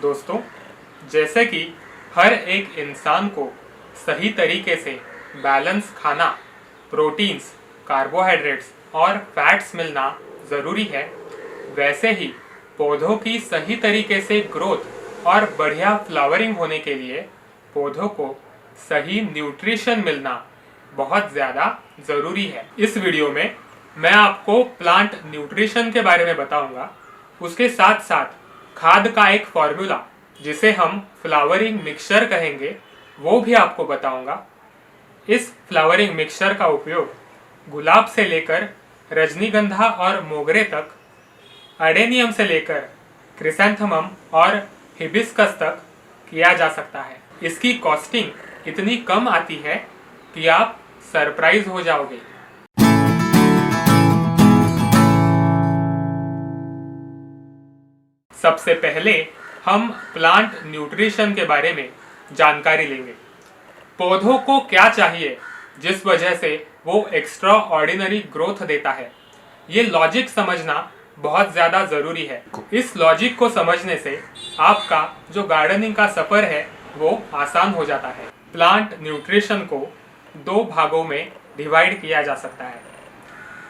दोस्तों, जैसे कि हर एक इंसान को सही तरीके से बैलेंस खाना, प्रोटीन्स, कार्बोहाइड्रेट्स और फैट्स मिलना ज़रूरी है, वैसे ही पौधों की सही तरीके से ग्रोथ और बढ़िया फ्लावरिंग होने के लिए पौधों को सही न्यूट्रिशन मिलना बहुत ज़्यादा ज़रूरी है। इस वीडियो में मैं आपको प्लांट न्यूट्रिशन के बारे में बताऊंगा। उसके साथ साथ खाद का एक फॉर्मूला जिसे हम फ्लावरिंग मिक्सचर कहेंगे वो भी आपको बताऊंगा। इस फ्लावरिंग मिक्सचर का उपयोग गुलाब से लेकर रजनीगंधा और मोगरे तक, अडेनियम से लेकर क्रिसैंथेमम और हिबिस्कस तक किया जा सकता है। इसकी कॉस्टिंग इतनी कम आती है कि आप सरप्राइज हो जाओगे। सबसे पहले हम प्लांट न्यूट्रिशन के बारे में जानकारी लेंगे। पौधों को क्या चाहिए जिस वजह से वो एक्स्ट्रा ऑर्डिनरी ग्रोथ देता है, ये लॉजिक समझना बहुत ज़्यादा ज़रूरी है। इस लॉजिक को समझने से आपका जो गार्डनिंग का सफ़र है वो आसान हो जाता है। प्लांट न्यूट्रिशन को दो भागों में डिवाइड किया जा सकता है।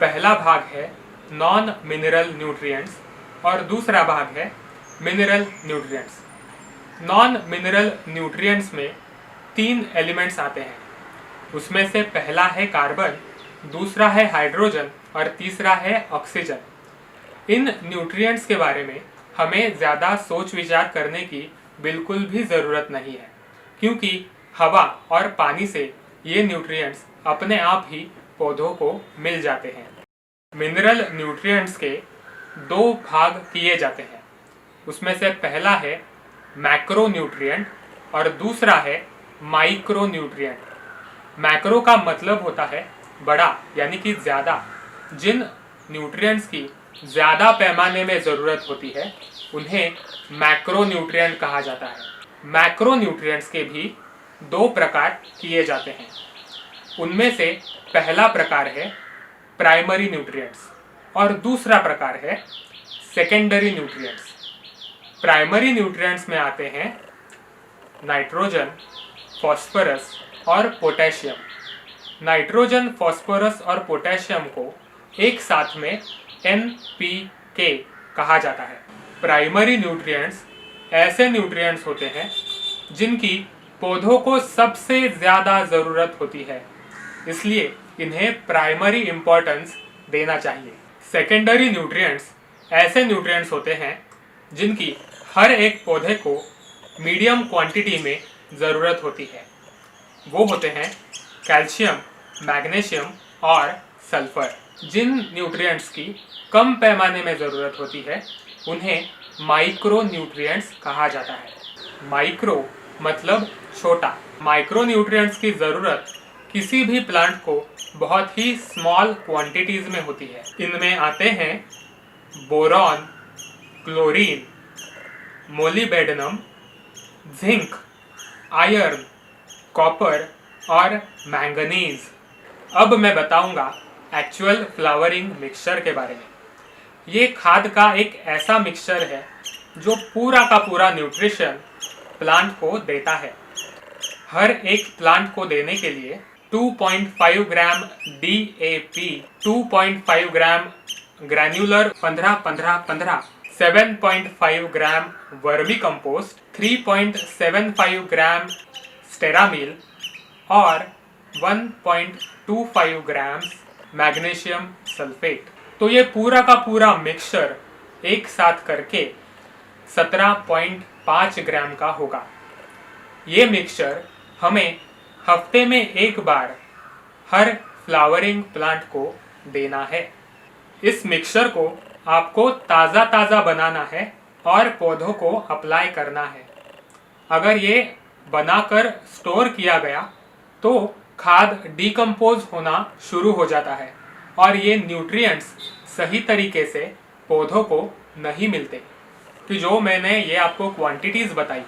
पहला भाग है नॉन मिनरल न्यूट्रिएंट्स और दूसरा भाग है mineral nutrients. Non mineral nutrients में 3 एलिमेंट्स आते हैं। उसमें से पहला है कार्बन, दूसरा है हाइड्रोजन और तीसरा है ऑक्सीजन। इन न्यूट्रिएंट्स के बारे में हमें ज़्यादा सोच विचार करने की बिल्कुल भी ज़रूरत नहीं है, क्योंकि हवा और पानी से ये न्यूट्रिएंट्स अपने आप ही पौधों को मिल जाते हैं। मिनरल न्यूट्रिएंट्स के 2 भाग किए जाते हैं। उसमें से पहला है मैक्रो न्यूट्रिएंट और दूसरा है माइक्रो न्यूट्रिएंट। मैक्रो का मतलब होता है बड़ा, यानी कि ज़्यादा। जिन न्यूट्रिएंट्स की ज़्यादा पैमाने में ज़रूरत होती है उन्हें मैक्रो न्यूट्रिएंट कहा जाता है। मैक्रो न्यूट्रिएंट्स के भी 2 प्रकार किए जाते हैं। उनमें से पहला प्रकार है प्राइमरी न्यूट्रिएंट्स और दूसरा प्रकार है सेकेंडरी न्यूट्रिएंट्स। प्राइमरी न्यूट्रिएंट्स में आते हैं नाइट्रोजन, फॉस्फोरस और पोटेशियम। नाइट्रोजन, फॉस्फोरस और पोटेशियम को एक साथ में NPK कहा जाता है। प्राइमरी न्यूट्रिएंट्स ऐसे न्यूट्रिएंट्स होते हैं जिनकी पौधों को सबसे ज़्यादा ज़रूरत होती है, इसलिए इन्हें प्राइमरी इम्पोर्टेंस देना चाहिए। सेकेंडरी न्यूट्रिएंट्स ऐसे न्यूट्रिएंट्स होते हैं जिनकी हर एक पौधे को मीडियम क्वांटिटी में ज़रूरत होती है। वो होते हैं कैल्शियम, मैग्नीशियम और सल्फर। जिन न्यूट्रिएंट्स की कम पैमाने में ज़रूरत होती है उन्हें माइक्रो न्यूट्रिएंट्स कहा जाता है। माइक्रो मतलब छोटा। माइक्रो न्यूट्रिएंट्स की ज़रूरत किसी भी प्लांट को बहुत ही स्मॉल क्वांटिटीज़ में होती है। इनमें आते हैं boron, chlorine, molybdenum, zinc, iron, copper और मैंगनीज। अब मैं बताऊंगा एक्चुअल फ्लावरिंग मिक्सचर के बारे में। ये खाद का एक ऐसा मिक्सचर है जो पूरा का पूरा न्यूट्रिशन प्लांट को देता है। हर एक प्लांट को देने के लिए 2.5 ग्राम DAP, 2.5 ग्राम ग्रैन्युलर 15-15-15, 7.5 ग्राम वर्मी कंपोस्ट, 3.75 ग्राम स्टेरामिल और 1.25 ग्राम मैग्नीशियम सल्फेट। तो ये पूरा का पूरा मिक्सचर एक साथ करके 17.5 ग्राम का होगा। ये मिक्सचर हमें हफ्ते में एक बार हर फ्लावरिंग प्लांट को देना है। इस मिक्सचर को आपको ताज़ा ताज़ा बनाना है और पौधों को अप्लाई करना है। अगर ये बनाकर स्टोर किया गया तो खाद डिकम्पोज होना शुरू हो जाता है और ये न्यूट्रिएंट्स सही तरीके से पौधों को नहीं मिलते। कि जो मैंने ये आपको क्वांटिटीज़ बताई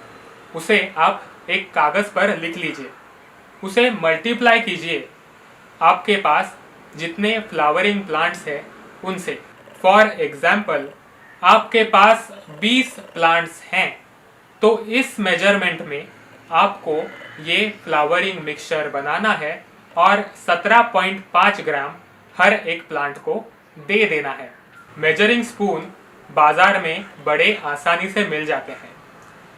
उसे आप एक कागज़ पर लिख लीजिए, उसे मल्टीप्लाई कीजिए आपके पास जितने फ्लावरिंग प्लांट्स हैं उनसे। फॉर एग्जाम्पल आपके पास 20 प्लांट्स हैं तो इस मेजरमेंट में आपको ये फ्लावरिंग मिक्सचर बनाना है और 17.5 ग्राम हर एक प्लांट को दे देना है। मेजरिंग स्पून बाजार में बड़े आसानी से मिल जाते हैं।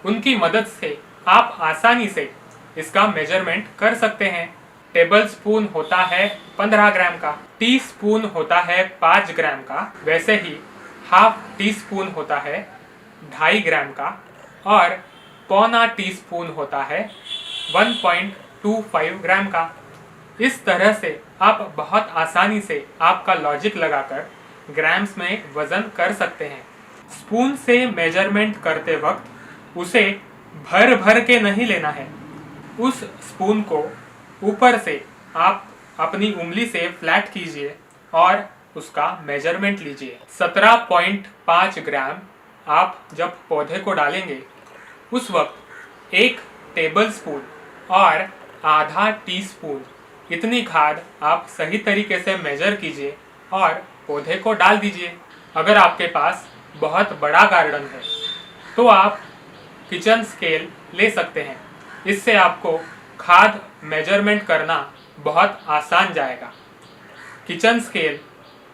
उनकी मदद से आप आसानी से इसका मेजरमेंट कर सकते हैं। टेबल स्पून होता है 15 ग्राम का, टी स्पून होता है 5 ग्राम का, वैसे ही हाफ टी स्पून होता है 2.5 ग्राम का और पौना टी स्पून होता है 1.25 ग्राम का। इस तरह से आप बहुत आसानी से आपका लॉजिक लगाकर ग्राम्स में वजन कर सकते हैं। स्पून से मेजरमेंट करते वक्त उसे भर भर के नहीं लेना है। उस स्पून को ऊपर से आप अपनी उंगली से फ्लैट कीजिए और उसका मेजरमेंट लीजिए। 17.5 ग्राम आप जब पौधे को डालेंगे उस वक्त 1 टेबल स्पून और आधा टीस्पून इतनी खाद आप सही तरीके से मेजर कीजिए और पौधे को डाल दीजिए। अगर आपके पास बहुत बड़ा गार्डन है तो आप किचन स्केल ले सकते हैं। इससे आपको खाद मेजरमेंट करना बहुत आसान जाएगा। किचन स्केल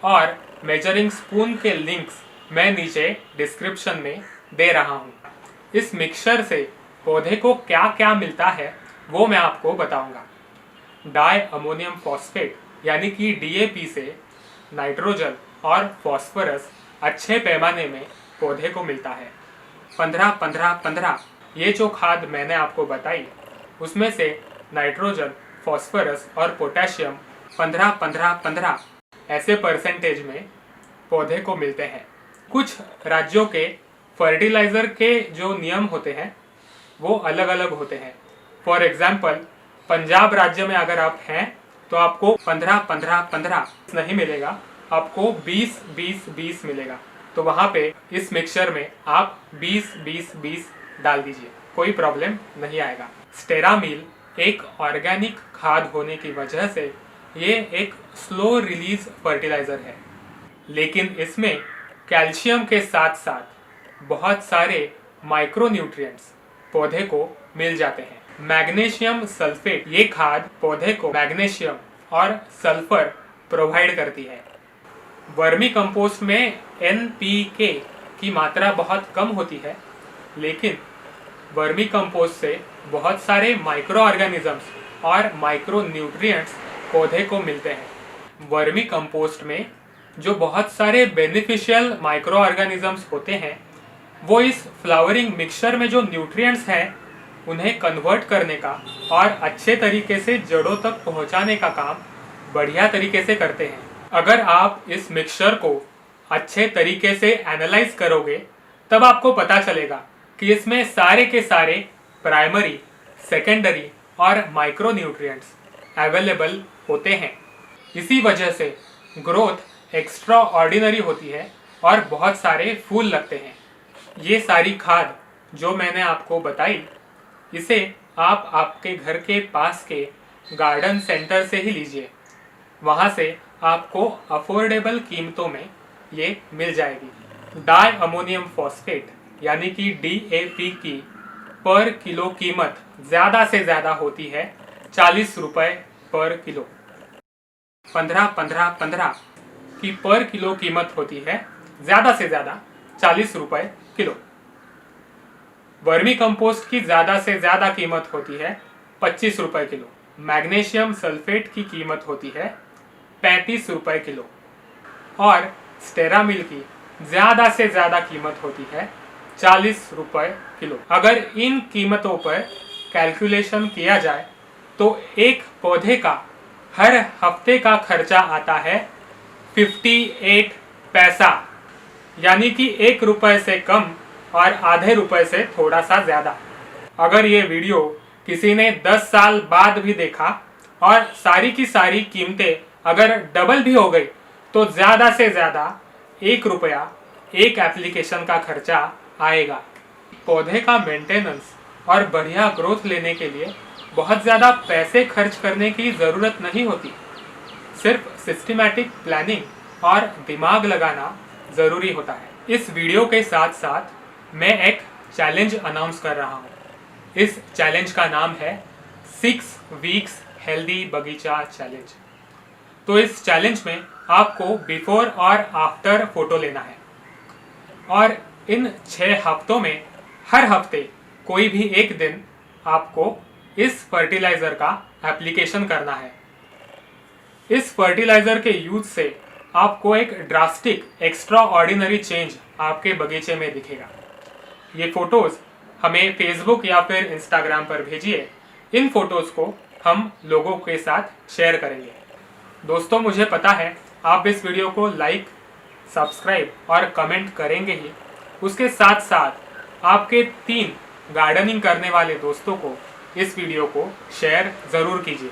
और मेजरिंग स्पून के लिंक्स मैं नीचे डिस्क्रिप्शन में दे रहा हूँ। इस मिक्सचर से पौधे को क्या क्या मिलता है वो मैं आपको बताऊंगा। डाई अमोनियम फॉस्फेट यानी कि DAP से नाइट्रोजन और फॉस्फोरस अच्छे पैमाने में पौधे को मिलता है। 15-15-15 ये जो खाद मैंने आपको बताई उसमें से नाइट्रोजन, फॉस्फोरस और पोटेशियम 15-15-15 ऐसे परसेंटेज में पौधे को मिलते हैं। कुछ राज्यों के फर्टिलाइज़र के जो नियम होते हैं वो अलग अलग होते हैं। फॉर एग्जाम्पल पंजाब राज्य में अगर आप हैं तो आपको 15-15-15 नहीं मिलेगा, आपको 20-20-20 मिलेगा। तो वहाँ पे इस मिक्सचर में आप 20-20-20 डाल दीजिए, कोई प्रॉब्लम नहीं आएगा। स्टेरामील एक ऑर्गेनिक खाद होने की वजह से ये एक स्लो रिलीज फर्टिलाइज़र है, लेकिन इसमें कैल्शियम के साथ साथ बहुत सारे माइक्रोन्यूट्रिएंट्स पौधे को मिल जाते हैं। मैग्नीशियम सल्फेट ये खाद पौधे को मैग्नीशियम और सल्फर प्रोवाइड करती है। वर्मी कंपोस्ट में NPK की मात्रा बहुत कम होती है, लेकिन वर्मी कंपोस्ट से बहुत सारे माइक्रो ऑर्गेनिजम्स और माइक्रो न्यूट्रिएंट्स पौधे को मिलते हैं। वर्मी कंपोस्ट में जो बहुत सारे बेनिफिशियल माइक्रो ऑर्गेनिजम्स होते हैं वो इस फ्लावरिंग मिक्सचर में जो न्यूट्रिएंट्स हैं उन्हें कन्वर्ट करने का और अच्छे तरीके से जड़ों तक पहुंचाने का काम बढ़िया तरीके से करते हैं। अगर आप इस मिक्सचर को अच्छे तरीके से एनालाइज करोगे तब आपको पता चलेगा कि इसमें सारे के सारे प्राइमरी, सेकेंडरी और माइक्रो न्यूट्रिएंट्स अवेलेबल होते हैं। इसी वजह से ग्रोथ एक्स्ट्रा ऑर्डिनरी होती है और बहुत सारे फूल लगते हैं। ये सारी खाद जो मैंने आपको बताई इसे आप आपके घर के पास के गार्डन सेंटर से ही लीजिए। वहाँ से आपको अफोर्डेबल कीमतों में ये मिल जाएगी। डाई अमोनियम फॉस्फेट यानी कि DAP की पर किलो कीमत ज़्यादा से ज़्यादा होती है 40 रुपये पर किलो। 15-15-15 की पर किलो कीमत होती है ज़्यादा से ज़्यादा 40 रुपये किलो। वर्मी कंपोस्ट की ज़्यादा से ज़्यादा कीमत होती है 25 रुपये किलो। मैग्नीशियम सल्फेट की कीमत होती है 35 रुपये किलो और स्टेरामिल की ज़्यादा से ज़्यादा कीमत होती है 40 रुपये किलो। अगर इन कीमतों पर कैलकुलेशन किया जाए तो एक पौधे का हर हफ्ते का खर्चा आता है 58 पैसा, यानी कि 1 रुपये से कम और आधे रुपये से थोड़ा सा ज़्यादा। अगर ये वीडियो किसी ने 10 साल बाद भी देखा और सारी की सारी कीमतें अगर डबल भी हो गई तो ज़्यादा से ज़्यादा 1 रुपया एक एप्लीकेशन का खर्चा आएगा। पौधे का मेंटेनेंस और बढ़िया ग्रोथ लेने के लिए बहुत ज़्यादा पैसे खर्च करने की ज़रूरत नहीं होती। सिर्फ सिस्टमैटिक प्लानिंग और दिमाग लगाना ज़रूरी होता है। इस वीडियो के साथ साथ मैं एक चैलेंज अनाउंस कर रहा हूँ। इस चैलेंज का नाम है 6 वीक्स हेल्दी बगीचा चैलेंज। तो इस चैलेंज में आपको बिफोर और आफ्टर फोटो लेना है और इन 6 हफ्तों में हर हफ्ते कोई भी एक दिन आपको इस फर्टिलाइज़र का एप्लीकेशन करना है। इस फर्टिलाइज़र के यूज से आपको एक ड्रास्टिक एक्स्ट्रा ऑर्डिनरी चेंज आपके बगीचे में दिखेगा। ये फोटोज़ हमें फेसबुक या फिर इंस्टाग्राम पर भेजिए। इन फोटोज़ को हम लोगों के साथ शेयर करेंगे। दोस्तों, मुझे पता है आप इस वीडियो को लाइक, सब्सक्राइब और कमेंट करेंगे ही। उसके साथ साथ आपके 3 गार्डनिंग करने वाले दोस्तों को इस वीडियो को शेयर ज़रूर कीजिए।